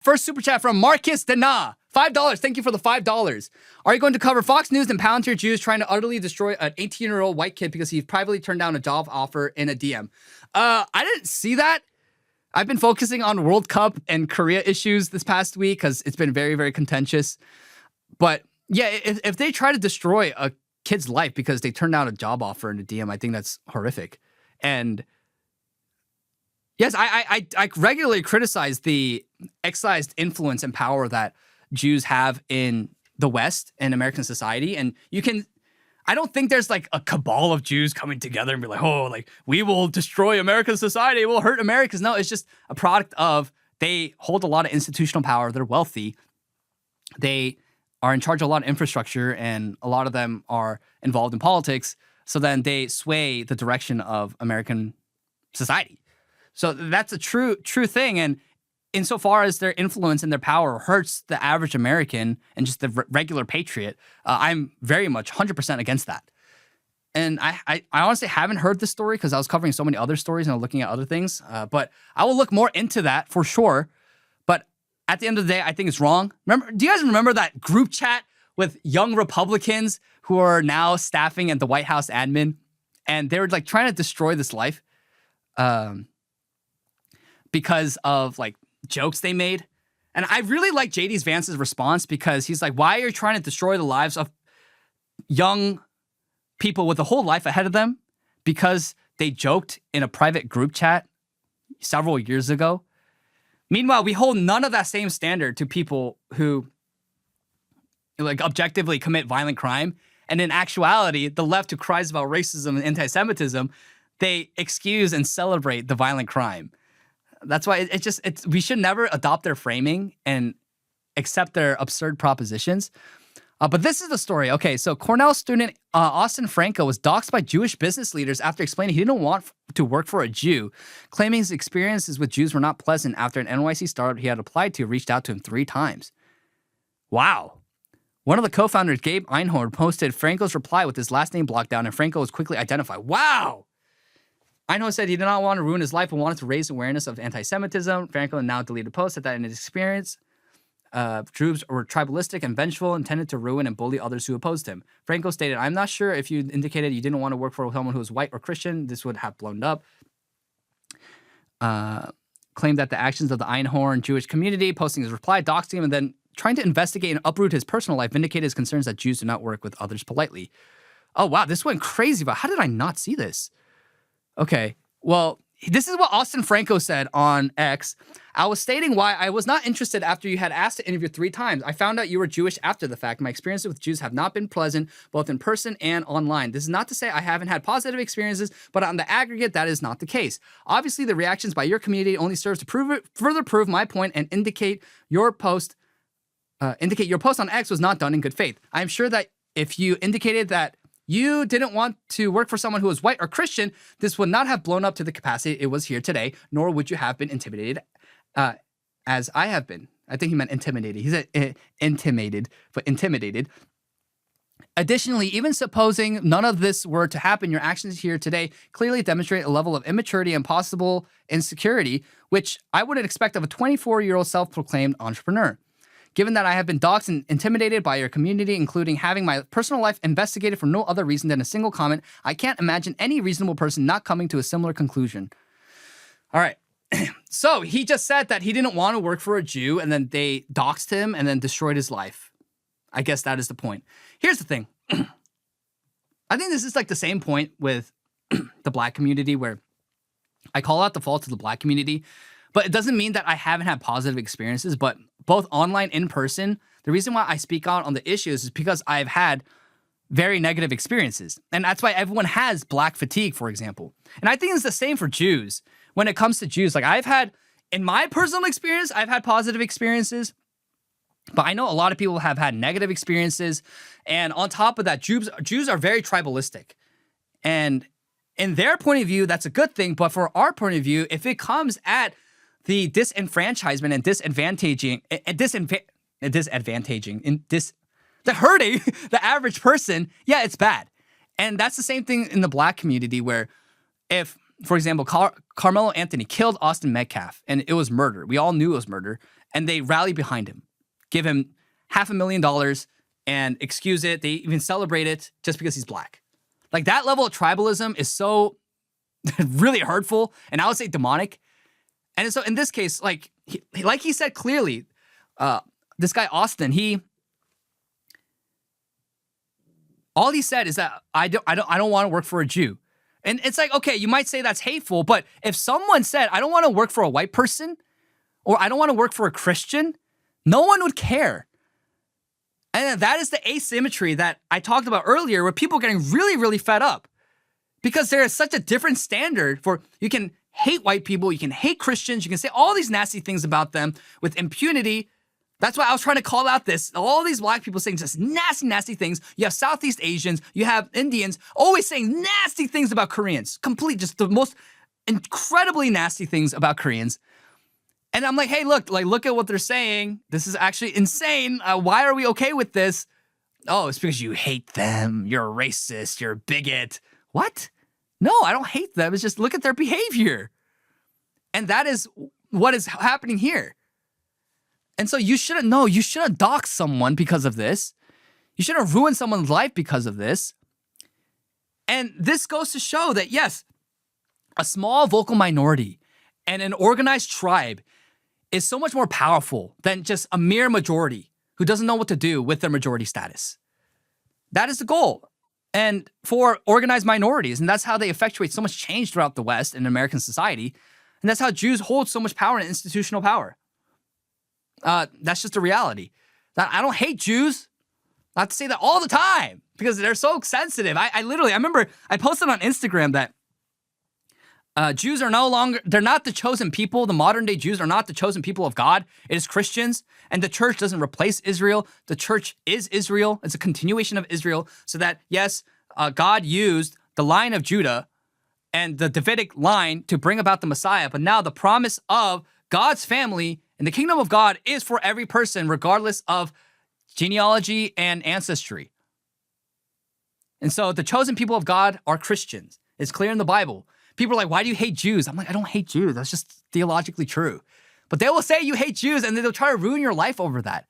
First super chat from Marcus Dana. $5. Thank you for the $5. Are you going to cover Fox News and Palantir Jews trying to utterly destroy an 18-year-old white kid because he privately turned down a job offer in a DM? I didn't see that. I've been focusing on World Cup and Korea issues this past week because it's been very, very contentious. But yeah, if they try to destroy a kid's life because they turned down a job offer in a DM, I think that's horrific. And yes, I regularly criticize the excised influence and power that Jews have in the West and American society. And I don't think there's like a cabal of Jews coming together and be like, oh, like we will destroy American society. We'll hurt Americans. No, it's just a product of they hold a lot of institutional power. They're wealthy. They are in charge of a lot of infrastructure, and a lot of them are involved in politics. So then they sway the direction of American society. So that's a true thing. And insofar as their influence and their power hurts the average American and just the regular patriot, I'm very much 100% against that. And I honestly haven't heard this story because I was covering so many other stories and looking at other things. But I will look more into that for sure. But at the end of the day, I think it's wrong. Do you guys remember that group chat with young Republicans who are now staffing at the White House admin? And they were like trying to destroy this life because of like jokes they made. And I really like JD Vance's response because he's like, why are you trying to destroy the lives of young people with a whole life ahead of them because they joked in a private group chat several years ago? Meanwhile, we hold none of that same standard to people who like objectively commit violent crime. And in actuality, the left who cries about racism and anti-Semitism, they excuse and celebrate the violent crime. That's why we should never adopt their framing and accept their absurd propositions. But this is the story. Okay, so Cornell student Austin Franco was doxxed by Jewish business leaders after explaining he didn't want to work for a Jew, claiming his experiences with Jews were not pleasant after an NYC startup he had applied to reached out to him 3 times. Wow. One of the co-founders, Gabe Einhorn, posted Franco's reply with his last name blocked down, and Franco was quickly identified. Wow. Einhorn said he did not want to ruin his life and wanted to raise awareness of anti-Semitism. Franco now deleted posts said that in his experience, Jews were tribalistic and vengeful, intended to ruin and bully others who opposed him. Franco stated, I'm not sure if you indicated you didn't want to work for someone who was white or Christian. This would have blown up. Claimed that the actions of the Einhorn Jewish community, posting his reply, doxing him, and then trying to investigate and uproot his personal life, vindicated his concerns that Jews do not work with others politely. Oh, wow, this went crazy. But how did I not see this? Okay, well, this is what Austin Franco said on X. I was stating why I was not interested after you had asked to interview 3 times. I found out you were Jewish after the fact. My experiences with Jews have not been pleasant, both in person and online. This is not to say I haven't had positive experiences, but on the aggregate, that is not the case. Obviously, the reactions by your community only serves to further prove my point and indicate your post on X was not done in good faith. I'm sure that if you indicated that you didn't want to work for someone who was white or Christian, this would not have blown up to the capacity it was here today, nor would you have been intimidated as I have been. I think he meant intimidated. He said intimidated, but intimidated. Additionally, even supposing none of this were to happen, your actions here today clearly demonstrate a level of immaturity and possible insecurity, which I wouldn't expect of a 24-year-old self-proclaimed entrepreneur. Given that I have been doxxed and intimidated by your community, including having my personal life investigated for no other reason than a single comment, I can't imagine any reasonable person not coming to a similar conclusion. All right. So he just said that he didn't want to work for a Jew, and then they doxed him and then destroyed his life. I guess that is the point. Here's the thing. I think this is like the same point with the black community where I call out the faults of the black community, but it doesn't mean that I haven't had positive experiences, but both online and in person, the reason why I speak out on the issues is because I've had very negative experiences. And that's why everyone has black fatigue, for example. And I think it's the same for Jews. When it comes to Jews, like in my personal experience, I've had positive experiences, but I know a lot of people have had negative experiences. And on top of that, Jews are very tribalistic. And in their point of view, that's a good thing. But for our point of view, if it comes at the disenfranchisement and the hurting the average person, yeah, it's bad. And that's the same thing in the black community where if, for example, Carmelo Anthony killed Austin Metcalf and it was murder. We all knew it was murder. and they rally behind him, give him $500,000 and excuse it. They even celebrate it just because he's black. Like, that level of tribalism is so really hurtful, and I would say demonic. And so in this case, like he said clearly, this guy Austin, all he said is that I don't want to work for a Jew. And it's like, okay, you might say that's hateful, but if someone said, I don't want to work for a white person, or I don't want to work for a Christian, no one would care. And that is the asymmetry that I talked about earlier, where people are getting really, really fed up. Because there is such a different standard for, you can hate white people, you can hate Christians, you can say all these nasty things about them with impunity. That's why I was trying to call out all these black people saying just nasty, nasty things. You have Southeast Asians, you have Indians always saying nasty things about Koreans. Just the most incredibly nasty things about Koreans. And I'm like, hey, look at what they're saying. This is actually insane. Why are we okay with this? Oh, it's because you hate them. You're a racist. You're a bigot. What? No, I don't hate them. It's just look at their behavior. And that is what is happening here. And so you shouldn't dox someone because of this. You shouldn't ruin someone's life because of this. And this goes to show that, yes, a small vocal minority and an organized tribe is so much more powerful than just a mere majority who doesn't know what to do with their majority status. That is the goal. And for organized minorities, and that's how they effectuate so much change throughout the West and American society. And that's how Jews hold so much power and institutional power. That's just a reality. I don't hate Jews. I have to say that all the time because they're so sensitive. I remember I posted on Instagram that Jews are they're not the chosen people. The modern day Jews are not the chosen people of God. It is Christians. And the church doesn't replace Israel. The church is Israel. It's a continuation of Israel. So that, yes, God used the line of Judah and the Davidic line to bring about the Messiah. But now the promise of God's family and the kingdom of God is for every person, regardless of genealogy and ancestry. And so the chosen people of God are Christians. It's clear in the Bible. People are like, why do you hate Jews? I'm like, I don't hate Jews. That's just theologically true. But they will say you hate Jews and then they'll try to ruin your life over that.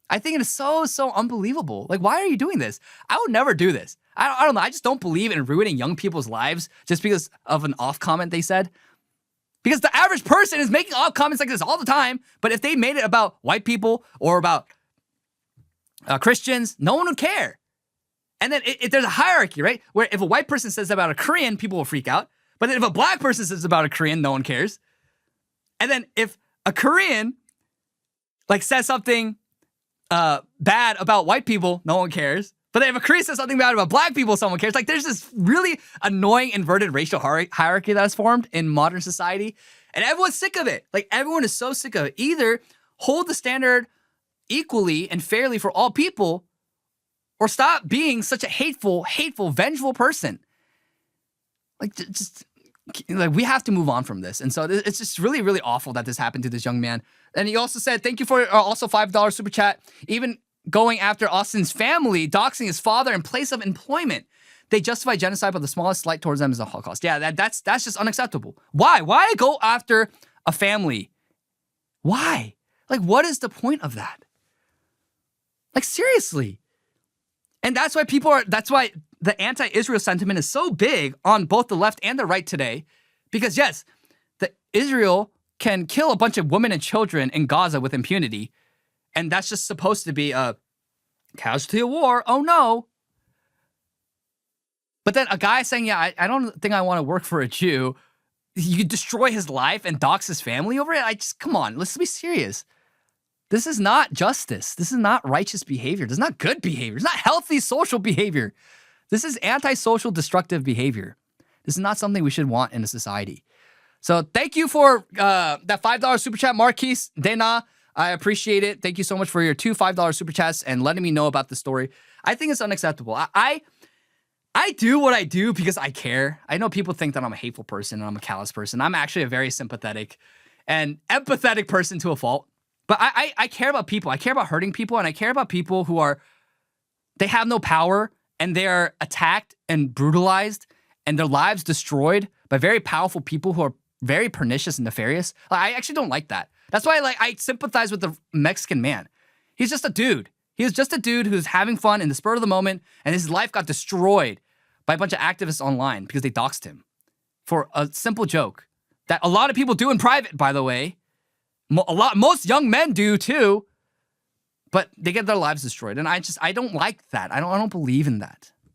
I think it is so unbelievable. Like, why are you doing this? I would never do this. I don't know. I just don't believe in ruining young people's lives just because of an off comment they said. Because the average person is making off comments like this all the time. But if they made it about white people or about Christians, no one would care. And then there's a hierarchy, right? Where if a white person says about a Korean, people will freak out. But then if a black person says about a Korean, no one cares. And then if a Korean says something bad about white people, no one cares. But then if a Korean says something bad about black people, someone cares. There's this really annoying inverted racial hierarchy that has formed in modern society. And everyone's sick of it. Everyone is so sick of it. Either hold the standard equally and fairly for all people, or stop being such a hateful, vengeful person. We have to move on from this. And so it's just really, really awful that this happened to this young man. And he also said, thank you for also $5 super chat. Even going after Austin's family, doxing his father in place of employment. They justify genocide, but the smallest slight towards them is the Holocaust. Yeah, that's just unacceptable. Why? Why go after a family? Why? What is the point of that? Seriously. And that's why the anti-Israel sentiment is so big on both the left and the right today. Because yes, Israel can kill a bunch of women and children in Gaza with impunity. And that's just supposed to be a casualty of war. Oh no. But then a guy saying, yeah, I don't think I want to work for a Jew. You destroy his life and dox his family over it? Come on, let's be serious. This is not justice. This is not righteous behavior. This is not good behavior. It's not healthy social behavior. This is antisocial, destructive behavior. This is not something we should want in a society. So thank you for that $5 super chat, Marquise Dena. I appreciate it. Thank you so much for your two $5 super chats and letting me know about the story. I think it's unacceptable. I do what I do because I care. I know people think that I'm a hateful person and I'm a callous person. I'm actually a very sympathetic and empathetic person to a fault. But I care about people. I care about hurting people, and I care about people they have no power, and they are attacked and brutalized, and their lives destroyed by very powerful people who are very pernicious and nefarious. I actually don't like that. That's why like I sympathize with the Mexican man. He's just a dude. He was just a dude who's having fun in the spur of the moment, and his life got destroyed by a bunch of activists online because they doxed him for a simple joke that a lot of people do in private, by the way. Most young men do too, but they get their lives destroyed, and I don't like that. I don't believe in that.